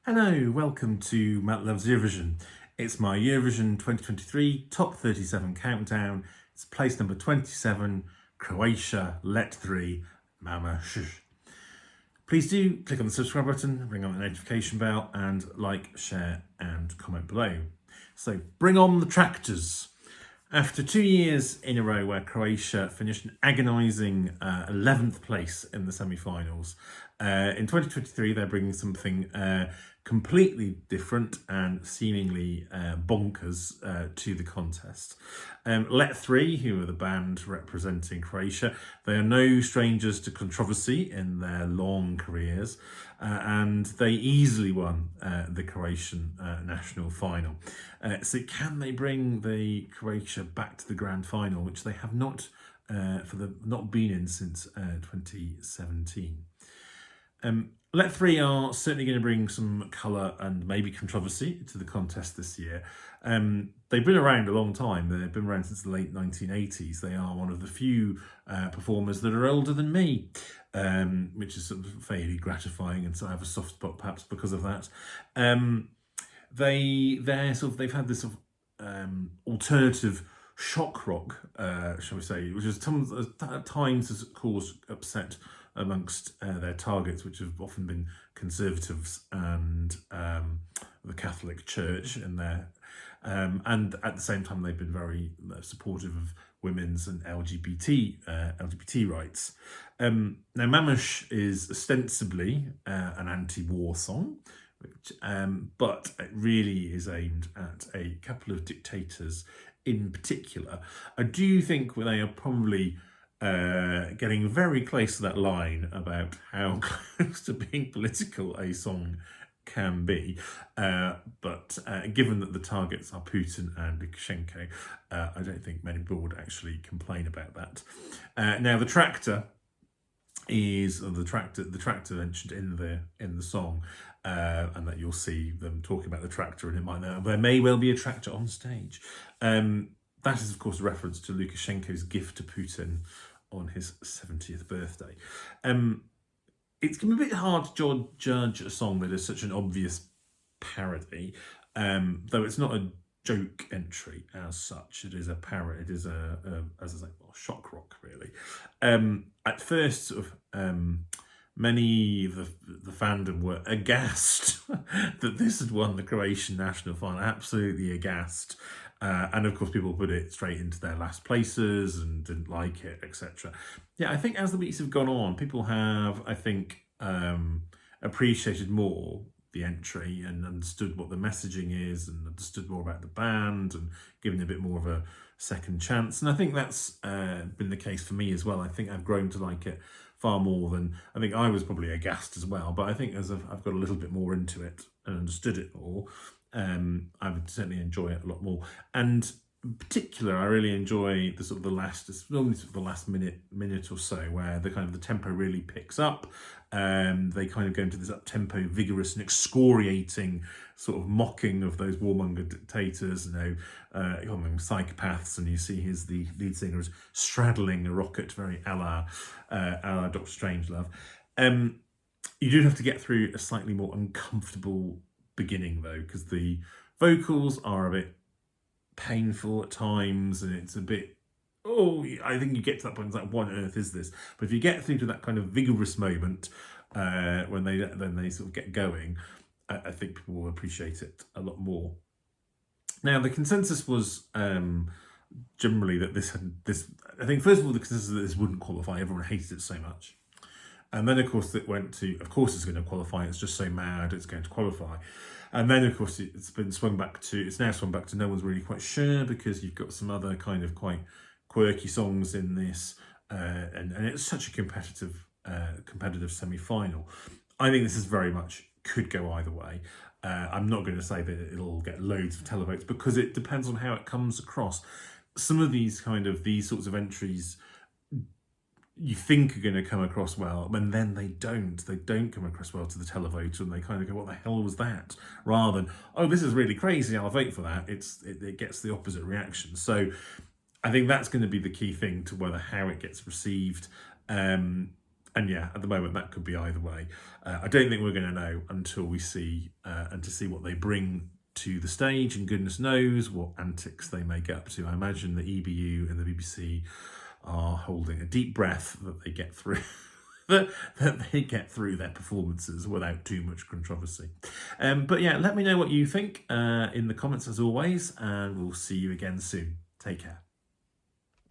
Hello, welcome to Matt Loves Eurovision. It's my Eurovision 2023 Top 37 countdown. It's place number 27, Croatia, Let 3, Mama Shh. Please do click on the subscribe button, ring on the notification bell, and like, share, and comment below. So bring on the tractors. After 2 years in a row where Croatia finished an agonising 11th place in the semi-finals, in 2023 they're bringing something completely different and seemingly bonkers to the contest. Let 3, who are the band representing Croatia, they are no strangers to controversy in their long careers, and they easily won the Croatian national final. So can they bring the Croatia back to the grand final, which they have not not been in since 2017? Let 3 are certainly going to bring some colour and maybe controversy to the contest this year. They've been around a long time. They've been around since the late 1980s. They are one of the few performers that are older than me, which is sort of fairly gratifying, and so I have a soft spot perhaps because of that. They've had this sort of alternative shock rock, shall we say, which is at times has caused upset amongst their targets, which have often been conservatives and the Catholic Church in there. And at the same time, they've been very supportive of women's and LGBT rights. Now, Mamush is ostensibly an anti-war song, but it really is aimed at a couple of dictators in particular. I do think they are probably getting very close to that line about how close to being political a song can be. But given that the targets are Putin and Lukashenko, I don't think many people would actually complain about that. Now, the tractor is the tractor mentioned in the song, and that you'll see them talking about the tractor, and there may well be a tractor on stage. That is, of course, a reference to Lukashenko's gift to Putin on his 70th birthday. It's going to be a bit hard to judge a song that is such an obvious parody, though it's not a joke entry as such. It is a parody. It is as I say, shock rock really. At first, sort of, many of the fandom were aghast that this had won the Croatian national final. Absolutely aghast. And of course, people put it straight into their last places and didn't like it, etc. Yeah, I think as the weeks have gone on, people have, I think, appreciated more the entry and understood what the messaging is and understood more about the band and given a bit more of a second chance. And I think that's been the case for me as well. I think I've grown to like it far more than, I think I was probably aghast as well, but I think as I've got a little bit more into it and understood it more, I would certainly enjoy it a lot more. And in particular, I really enjoy the last minute or so, where the kind of the tempo really picks up. They kind of go into this up tempo, vigorous and excoriating sort of mocking of those warmonger dictators, calling them psychopaths, and you see the lead singer is straddling a rocket, very a la Dr. Strangelove. You do have to get through a slightly more uncomfortable beginning though, because the vocals are a bit painful at times, and it's a bit, I think you get to that point, it's like, what on earth is this? But if you get through to that kind of vigorous moment, when they sort of get going, I think people will appreciate it a lot more. Now, the consensus was generally that this, I think first of all, the consensus that this wouldn't qualify. Everyone hated it so much. And then, of course, it went to, of course it's going to qualify, it's just so mad it's going to qualify. And then, of course, it's now swung back to no one's really quite sure, because you've got some other kind of quite quirky songs in this, and it's such a competitive semi-final. I think this is very much could go either way. I'm not going to say that it'll get loads of televotes, because it depends on how it comes across. Some of these sorts of entries you think are going to come across well, and then they don't come across well to the televoter, and they kind of go, what the hell was that? Rather than, oh, this is really crazy, I'll vote for that. It gets the opposite reaction. So I think that's going to be the key thing to how it gets received. And yeah, at the moment that could be either way. I don't think we're going to know until we see and to see what they bring to the stage, and goodness knows what antics they may get up to. I imagine the EBU and the BBC are holding a deep breath that they get through that they get through their performances without too much controversy. But yeah, let me know what you think in the comments as always, and we'll see you again soon. Take care.